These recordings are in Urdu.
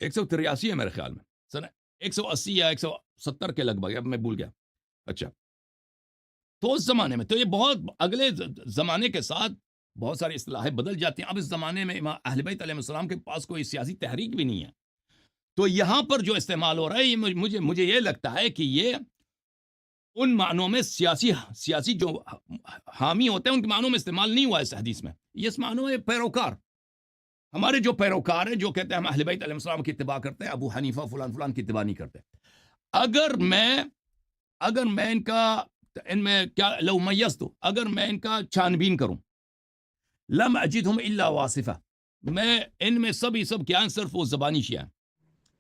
183 ہے میرے خیال میں، سن 180 یا 170 کے لگ بھگ، اب میں بھول گیا. اچھا، تو اس زمانے میں تو یہ بہت اگلے زمانے کے ساتھ بہت ساری اصطلاحیں بدل جاتی ہیں. اب اس زمانے میں امام اہل بیت علیہ السلام کے پاس کوئی سیاسی تحریک بھی نہیں ہے. تو یہاں پر جو استعمال ہو رہا ہے یہ مجھے یہ لگتا ہے کہ یہ ان معنوں میں سیاسی جو حامی ہوتے ہیں ان کے معنوں میں استعمال نہیں ہوا ہے اس حدیث میں. یہ اس معنوں میں پیروکار، ہمارے جو پیروکار ہیں جو کہتے ہیں ہم اہل بیت علیہ السلام کی اتباع کرتے ہیں، ابو حنیفہ فلان فلان کی اتباع نہیں کرتے. اگر میں ان میں کیا لو میزت، اگر میں ان کا چھان بین کروں، لم اجدہم الا واصفہ، میں ان میں سب کیا ہیں، صرف وہ زبانی شیعہ ہیں،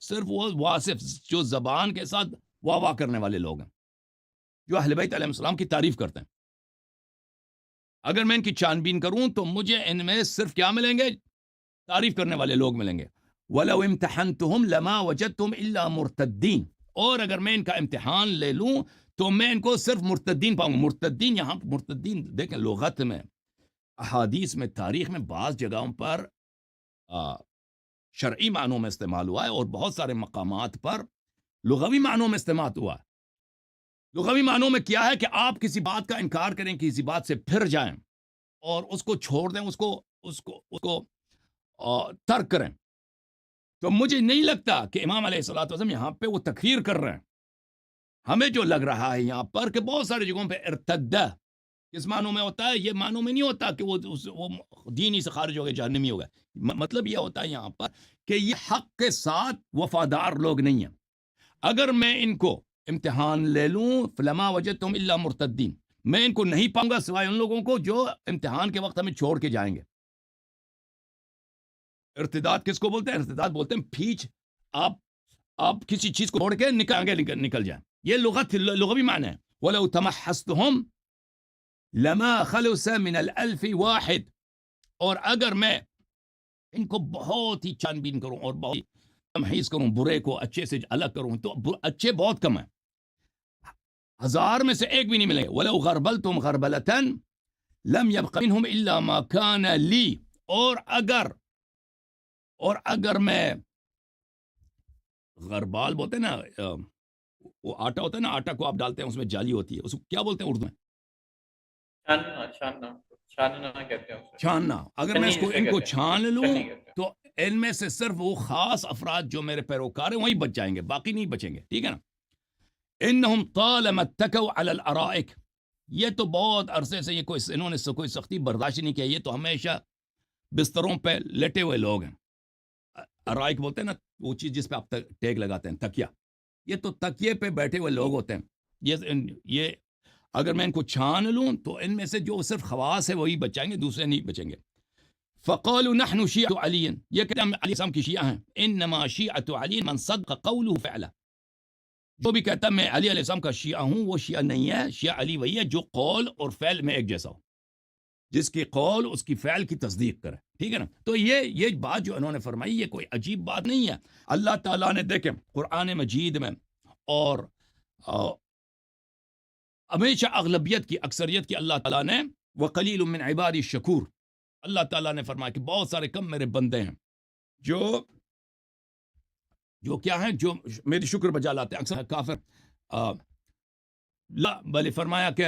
صرف وہ واصف جو زبان کے ساتھ واہ واہ کرنے والے لوگ ہیں، جو اہل بیت علیہ السلام کی تعریف کرتے ہیں. اگر میں ان کی چھان بین کروں تو مجھے ان میں صرف کیا ملیں گے، تعریف کرنے والے لوگ ملیں گے. وَلَوْ امْتَحَنْتُهُمْ لَمَا وَجَدْتُمْ إِلَّا مُرْتَدِّينَ، اور اگر میں ان کا امتحان لے لوں تو میں ان کو صرف مرتدین پاؤں گا. مرتدین، یہاں مرتدین دیکھیں لغت میں، احادیث میں، تاریخ میں بعض جگہوں پر شرعی معنوں میں استعمال ہوا ہے اور بہت سارے مقامات پر لغوی معنوں میں استعمال ہوا ہے. لغوی معنوں میں کیا ہے کہ آپ کسی بات کا انکار کریں، کسی بات سے پھر جائیں اور اس کو چھوڑ دیں، اس کو ترک کریں. تو مجھے نہیں لگتا کہ امام علیہ الصلوۃ والسلام یہاں پہ وہ تکفیر کر رہے ہیں. ہمیں جو لگ رہا ہے یہاں پر کہ بہت ساری جگہوں پہ ارتدہ کس معنوں میں ہوتا ہے، یہ معنوں میں نہیں ہوتا کہ وہ دین ہی سے خارج ہو گئے، جہنمی ہو گئے. مطلب یہ ہوتا ہے یہاں پر کہ یہ حق کے ساتھ وفادار لوگ نہیں ہیں. اگر میں ان کو امتحان لے لوں، فلما وجدتم الا مرتدین، میں ان کو نہیں پاؤں گا سوائے ان لوگوں کو جو امتحان کے وقت ہمیں چھوڑ کے جائیں گے. ارتداد کس کو بولتے ہیں؟ ارتداد بولتے ہیں پھیچ، آپ کسی چیز کو چھوڑ کے نکل جائیں. یہ لغوی معنی ہے. وَلَوْ تَمَحَّسْتُهُمْ لَمَا خَلُصَ مِنَ الْأَلْفِ وَاحِدٍ، اور اگر میں ان کو بہت ہی چھان بین کروں اور بہت تمحیص کروں، برے کو اچھے سے الگ کروں، تو اچھے بہت کم ہیں، 1000 میں سے ایک بھی نہیں ملیں گے. وَلَوْ غَرْبَلْتُمْ غَرْبَلَةً لَمْ يَبْقَ مِنْهُمْ إِلَّا مَا كَانَ لِي، اور اگر میں غربال بولتے ہیں نا، وہ آٹا ہوتا ہے نا، آٹا کو آپ ڈالتے ہیں اس میں جالی ہوتی ہے، اس کو کیا بولتے ہیں اردو میں؟ چھاننا کہتے ہیں اسے. چھاننا. اگر میں ان کو چھان لوں چھنی کہتے ہیں. تو ان میں سے صرف وہ خاص افراد جو میرے پیروکار ہیں وہی بچ جائیں گے، باقی نہیں بچیں گے. ٹھیک ہے نا؟ انہم طالما اتکوا علی الارائک، یہ تو بہت عرصے سے انہوں نے کوئی سختی برداشت نہیں کیا، یہ تو ہمیشہ بستروں پہ لیٹے ہوئے لوگ ہیں. ارائک بولتے ہیں نا وہ چیز جس پہ آپ ٹیک لگاتے ہیں، تکیہ. یہ تو تکیے پہ بیٹھے ہوئے لوگ ہوتے ہیں. یہ اگر میں ان کو چھان لوں تو ان میں سے جو صرف خواص ہے وہی بچائیں گے، دوسرے نہیں بچیں گے. فقالوا نحن شیعہ علی، یہ کہتے ہیں ہم علی السلام کی شیعہ ہیں. انما شیعۃ علی من صدق قوله فعلا، جو بھی کہتا ہے میں علی علیہ السلام کا شیعہ ہوں وہ شیعہ نہیں ہے. شیعہ علی وہی ہے جو قول اور فعل میں ایک جیسا ہو، جس کی قول اس کی فعل کی تصدیق کرے. ٹھیک ہے نا؟ تو یہ بات جو انہوں نے فرمائی یہ کوئی عجیب بات نہیں ہے. اللہ تعالیٰ نے دیکھیں قرآن مجید میں اور ہمیشہ اغلبیت کی، اکثریت کی اللہ تعالیٰ نے وَقَلِيلٌ مِّنْ عِبَادِي الشَّكُورُ، اللہ تعالیٰ نے فرمایا کہ بہت سارے کم میرے بندے ہیں جو کیا ہیں، جو میری شکر بجا لاتے ہیں. اکثر کافر لا، بلے فرمایا کہ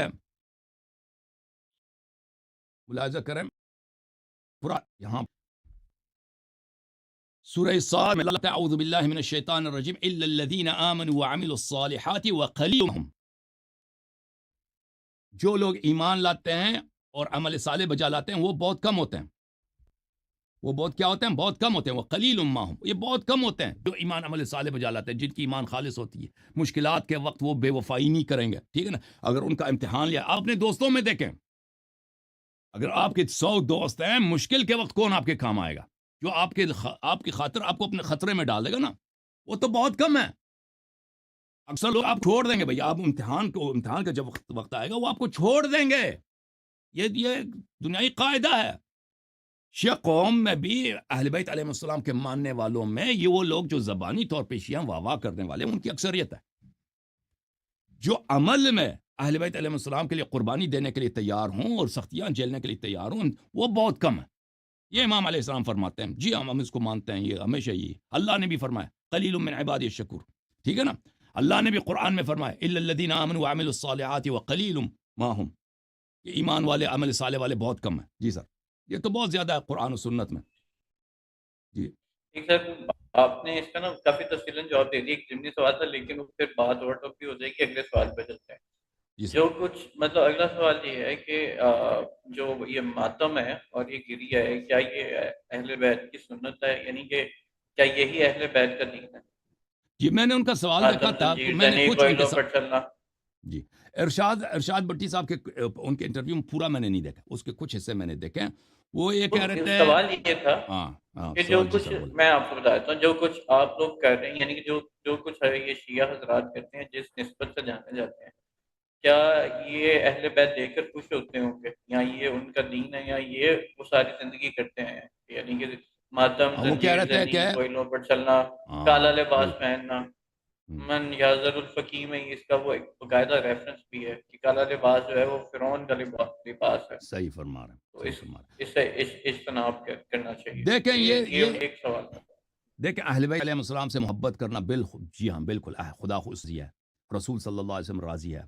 ملاحظہ کریں پورا یہاں سورہ صاد میں اللہ تعالیٰ اعوذ باللہ من الشیطان الرجیم الا الذین آمنوا وعملوا الصالحات وقلیل منهم، جو لوگ ایمان لاتے ہیں اور عمل صالح بجا لاتے ہیں وہ بہت کم ہوتے ہیں. وہ بہت کیا ہوتے ہیں؟ بہت کم ہوتے ہیں. وقلیل ما هم، یہ بہت کم ہوتے ہیں جو ایمان عمل صالح بجا لاتے ہیں، جن کی ایمان خالص ہوتی ہے. مشکلات کے وقت وہ بے وفائی نہیں کریں گے. ٹھیک ہے نا؟ اگر ان کا امتحان لیا، آپ اپنے دوستوں میں دیکھیں، اگر آپ کے 100 دوست ہیں، مشکل کے وقت کون آپ کے کام آئے گا؟ جو آپ کی خاطر آپ کو اپنے خطرے میں ڈال دے گا نا، وہ تو بہت کم ہے. اکثر لوگ آپ چھوڑ دیں گے. بھائی آپ امتحان کا جب وقت آئے گا وہ آپ کو چھوڑ دیں گے. یہ دنیائی قاعدہ ہے. شیعہ قوم میں بھی اہل بیت علیہ السلام کے ماننے والوں میں یہ وہ لوگ جو زبانی طور پہ شیعہ واہ واہ کرنے والے ان کی اکثریت ہے. جو عمل میں اہل بیت علیہ السلام کے لیے قربانی دینے کے لیے تیار ہوں اور سختیاں جھیلنے کے لیے تیار ہوں وہ بہت کم ہے. یہ امام علیہ السلام فرماتے ہیں، جی ہم اس کو مانتے ہیں، یہ ہمیشہ یہ اللہ نے بھی فرمایا قلیل من عبادی الشکور، ٹھیک ہے نا؟ اللہ نے بھی قرآن میں فرمایا الا الذین آمنوا وعملوا الصالحات وقلیل ما هم، یہ ایمان والے عمل صالح والے بہت کم ہیں۔ جی سر، یہ تو بہت زیادہ ہے قرآن و سنت میں۔ جی ٹھیک سر، آپ نے اس کا نا کافی تفصیلاً جواب دے دیا، ایک ضمنی سوال تھا لیکن وہ پھر بات اوور ٹاپ بھی ہو جائے گی، اگلے سوال پہ چلتے ہیں۔ جی سر، جو کچھ مطلب اگلا سوال یہ ہے کہ جو یہ ماتم ہے اور یہ گریہ ہے، کیا یہ اہل بیت کی سنت ہے؟ یعنی کہ کیا یہی اہل بیت کا دین ہے؟ جی میں نے ان کا سوال دیکھا ماتم تھا تو زنجیر میں نے زنی کچھ ان کے کوئلوں پر چلنا۔ جی ارشاد بٹی صاحب کے ان کے انٹرویو میں پورا میں نے نہیں دیکھا، اس کے کچھ حصے میں نے دیکے ہیں۔ وہ یہ کہہ رہے تھے، سوال یہ تھا ہاں ہاں کہ جو سوال جی کچھ سر بولے۔ میں آپ کو بتاتا ہوں، جو کچھ آپ لوگ کر رہے ہیں، یعنی کہ جو کچھ ہے یہ شیعہ حضرات کرتے ہیں جس نسبت سے جانے جاتے ہیں، کیا یہ اہل بیت دیکھ کر خوش ہوتے ہوں گے، یا یہ ان کا دین ہے، یا یہ وہ ساری زندگی کرتے ہیں؟ یعنی کہ ماتم وہ کہہ زنجیر رہے تھے زنی کہ کوئلوں پر چلنا، کالا ہاں لباس بالکل، پہننا، ہوں، من یازر الفقی میں اس کا وہ ایک باقاعدہ ریفرنس بھی ہے کہ کالا لباس جو ہے وہ فرعون کا لباس ہے، صحیح فرما رہے ہیں، تو صحیح فرما رہے اس سے اجتناب کرنا چاہیے۔ ہیں۔ دیکھیں تو یہ یہ ایک سوال تھا۔ دیکھیں اہل بیت علیہ السلام سے محبت کرنا بالکل، جی ہاں بالکل، خدا خوش ہے، رسول صلی اللہ علیہ وسلم راضی ہے،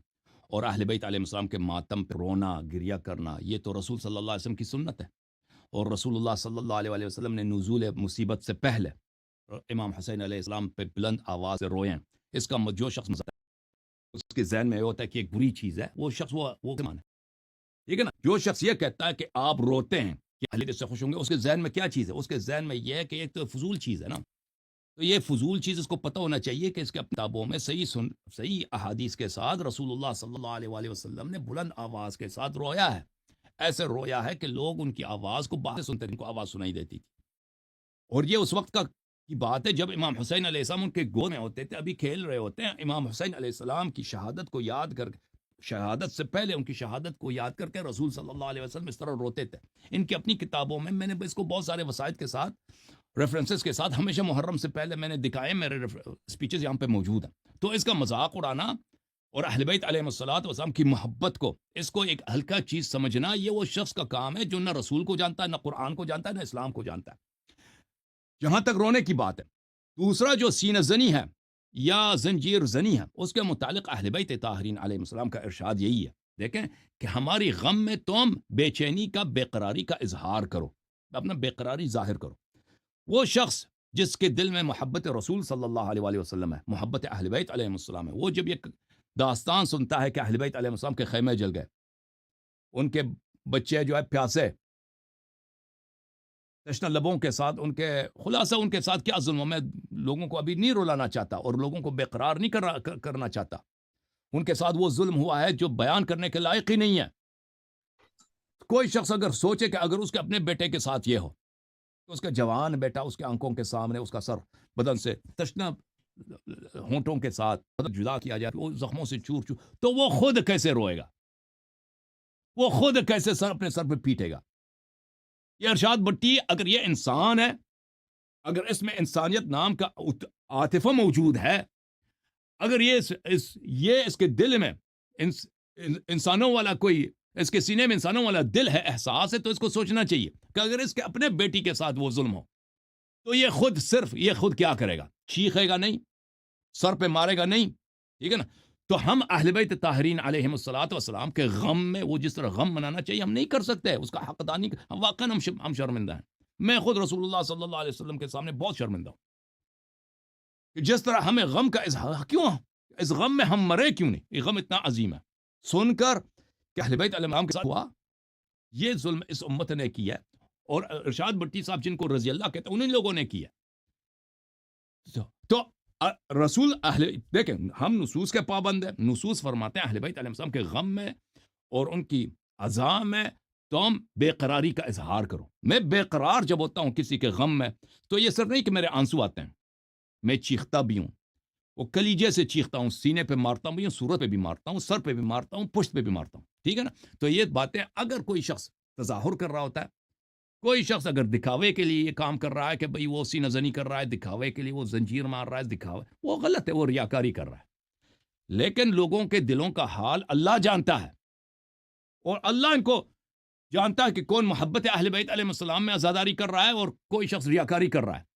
اور اہل بیت علیہ السلام کے ماتم پہ رونا گریہ کرنا یہ تو رسول صلی اللہ علیہ وسلم کی سنت ہے، اور رسول اللہ صلی اللہ علیہ وسلم نے نزول مصیبت سے پہلے امام حسین علیہ السلام پہ بلند آواز سے روئیں۔ اس کا جو شخص اس کے ذہن میں یہ ہوتا ہے کہ ایک بری چیز ہے، وہ شخص وہ مانے، ٹھیک ہے نا؟ جو شخص یہ کہتا ہے کہ آپ روتے ہیں کہ اہل بیت سے خوش ہوں گے، اس کے ذہن میں کیا چیز ہے؟ اس کے ذہن میں یہ ہے کہ ایک تو فضول چیز ہے نا، تو یہ فضول چیز اس کو پتہ ہونا چاہیے کہ اس کے کتابوں میں صحیح احادیث کے ساتھ رسول اللہ صلی اللہ علیہ وآلہ وسلم نے بلند آواز کے ساتھ رویا ہے، ایسے رویا ہے کہ لوگ ان کی آواز کو باہر سنتے تھے، ان کو آواز سنائی دیتی تھی، اور یہ اس وقت کی بات ہے جب امام حسین علیہ السلام ان کے گود میں ہوتے تھے، ابھی کھیل رہے ہوتے ہیں، امام حسین علیہ السلام کی شہادت کو یاد کر کے، شہادت سے پہلے ان کی شہادت کو یاد کر کے رسول صلی اللہ علیہ وسلم اس طرح روتے تھے۔ ان کی اپنی کتابوں میں نے اس کو بہت سارے وسائل کے ساتھ، ریفرنسز کے ساتھ، ہمیشہ محرم سے پہلے میں نے دکھائے، میرے سپیچز یہاں پہ موجود ہیں۔ تو اس کا مذاق اڑانا اور اہل بیت علیہ الصلوۃ والسلام کی محبت کو، اس کو ایک ہلکا چیز سمجھنا، یہ وہ شخص کا کام ہے جو نہ رسول کو جانتا ہے، نہ قرآن کو جانتا ہے، نہ اسلام کو جانتا ہے، جہاں تک رونے کی بات ہے۔ دوسرا جو سینہ زنی ہے یا زنجیر زنی ہے، اس کے متعلق اہل بیت طاہرین علیہ السلام کا ارشاد یہی ہے، دیکھیں کہ ہماری غم میں تم بے چینی کا، بے قراری کا اظہار کرو، اپنا بے قراری ظاہر کرو۔ وہ شخص جس کے دل میں محبت رسول صلی اللہ علیہ وآلہ وسلم ہے، محبت اہل بیت علیہ السلام ہے، وہ جب یہ داستان سنتا ہے کہ اہل بیت علیہ السلام کے خیمے جل گئے، ان کے بچے جو ہے پیاسے، تشنہ لبوں کے ساتھ، ان کے خلاصہ ان کے ساتھ کیا ظلم، میں لوگوں کو ابھی نہیں رلانا چاہتا اور لوگوں کو بے قرار نہیں کرنا چاہتا، ان کے ساتھ وہ ظلم ہوا ہے جو بیان کرنے کے لائق ہی نہیں ہے۔ کوئی شخص اگر سوچے کہ اگر اس کے اپنے بیٹے کے ساتھ یہ ہو، تو اس کا جوان بیٹا اس کے آنکھوں کے سامنے، اس کا سر بدن سے تشنہ ہونٹوں کے ساتھ بدن جدا کیا جائے، وہ زخموں سے چور چور، تو وہ خود کیسے روئے گا؟ وہ خود کیسے اپنے سر پہ پیٹے گا؟ یہ ارشاد بٹی اگر یہ انسان ہے، اگر اس میں انسانیت نام کا عاطفہ موجود ہے، اگر یہ اس کے دل میں انسانوں والا کوئی، اس کے سینے میں انسانوں والا دل ہے، احساس ہے، تو اس کو سوچنا چاہیے کہ اگر اس کے اپنے بیٹی کے ساتھ وہ ظلم ہو تو یہ خود کیا کرے گا؟ چیخے گا نہیں، سر پہ مارے گا نہیں، ٹھیک ہے نا؟ تو ہم اہل بیت طاہرین علیہم الصلوۃ والسلام کے غم میں وہ جس طرح غم منانا چاہیے ہم نہیں کر سکتے، اس کا حقدانی واقعا ہم شرمندہ ہیں۔ میں خود رسول اللہ صلی اللہ علیہ وسلم کے سامنے بہت شرمندہ ہوں کہ جس طرح ہمیں غم کا اظہار، کیوں اس غم میں ہم مرے کیوں نہیں؟ یہ غم اتنا عظیم ہے، سن کر کہ اہل بیت علیہ السلام کے ساتھ ہوا یہ ظلم اس امت نے کیا ہے، اور ارشاد بٹی صاحب جن کو رضی اللہ کہتے ہیں انہیں لوگوں نے کیا۔ تو رسول دیکھیں ہم نصوص کے پابند ہیں، نصوص فرماتے ہیں اہل بیت علیہ السلام کے غم میں اور ان کی عزا میں تم بے قراری کا اظہار کرو۔ میں بے قرار جب ہوتا ہوں کسی کے غم میں، تو یہ صرف نہیں کہ میرے آنسو آتے ہیں، میں چیختا بھی ہوں، وہ کلیجے سے چیختا ہوں، سینے پہ مارتا ہوں، صورت پہ بھی مارتا ہوں، سر پہ بھی مارتا ہوں، پشت پہ بھی مارتا ہوں، ٹھیک ہے نا؟ تو یہ باتیں اگر کوئی شخص تظاہر کر رہا ہوتا ہے، کوئی شخص اگر دکھاوے کے لیے یہ کام کر رہا ہے کہ بھئی وہ سینہ زنی کر رہا ہے، دکھاوے کے لیے وہ زنجیر مار رہا ہے، دکھاوے، وہ غلط ہے، وہ ریاکاری کر رہا ہے۔ لیکن لوگوں کے دلوں کا حال اللہ جانتا ہے، اور اللہ ان کو جانتا ہے کہ کون محبت اہل بیت علیہ السلام میں عزاداری کر رہا ہے اور کوئی شخص ریاکاری کر رہا ہے.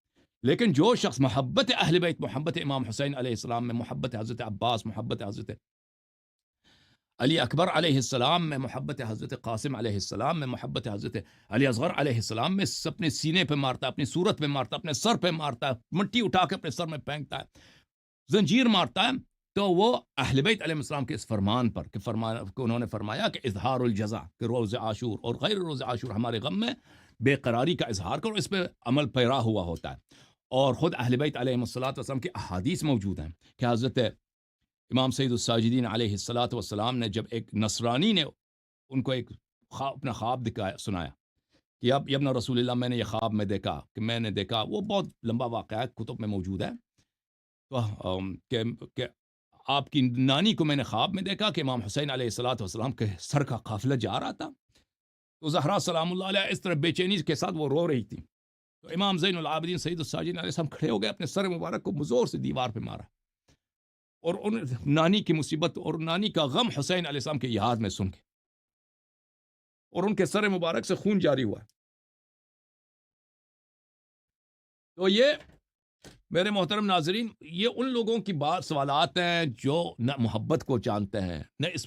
لیکن جو شخص محبت اہل بیت، محبت امام حسین علیہ السلام میں، محبت حضرت عباس، محبت حضرت علی اکبر علیہ السلام میں، محبت حضرت قاسم علیہ السلام میں، محبت حضرت علی اصغر علیہ السلام میں، اپنے سینے پہ مارتا ہے، اپنی صورت پہ مارتا ہے، اپنے سر پہ مارتا ہے، مٹی اٹھا کے اپنے سر میں پھینکتا ہے، زنجیر مارتا ہے، تو وہ اہل بیت علیہ السلام کے اس فرمان پر کہ انہوں نے فرمایا کہ اظہار الجزا، کہ روز عاشور اور غیر روز عاشور ہمارے غم میں بے قراری کا اظہار کرو، اس پہ عمل پیرا ہوا ہوتا ہے. اور خود اہل بیت علیہ السلام کی احادیث موجود ہیں کہ حضرت امام سید الساجدین علیہ الصلاۃ والسلام نے جب ایک نصرانی نے ان کو ایک اپنا خواب سنایا کہ اب ابن رسول اللہ میں نے یہ خواب میں دیکھا کہ میں نے دیکھا، وہ بہت لمبا واقعہ ہے، کتب میں موجود ہے، تو کہ آپ کی نانی کو میں نے خواب میں دیکھا کہ امام حسین علیہ الصلاۃ والسلام کے سر کا قافلہ جا رہا تھا، تو زہرا سلام اللہ علیہ اس طرح بے چینی کے ساتھ وہ رو رہی تھی، تو امام زین العابدین سید الساجدین علیہ السلام کھڑے ہو گئے، اپنے سر مبارک کو زور سے دیوار پہ مارا، اور ان نانی کی مصیبت اور نانی کا غم حسین علیہ السلام کی یاد میں سن کے، اور ان کے سر مبارک سے خون جاری ہوا. تو یہ میرے محترم ناظرین، یہ ان لوگوں کی بات سوالات ہیں جو نہ محبت کو جانتے ہیں، نہ اس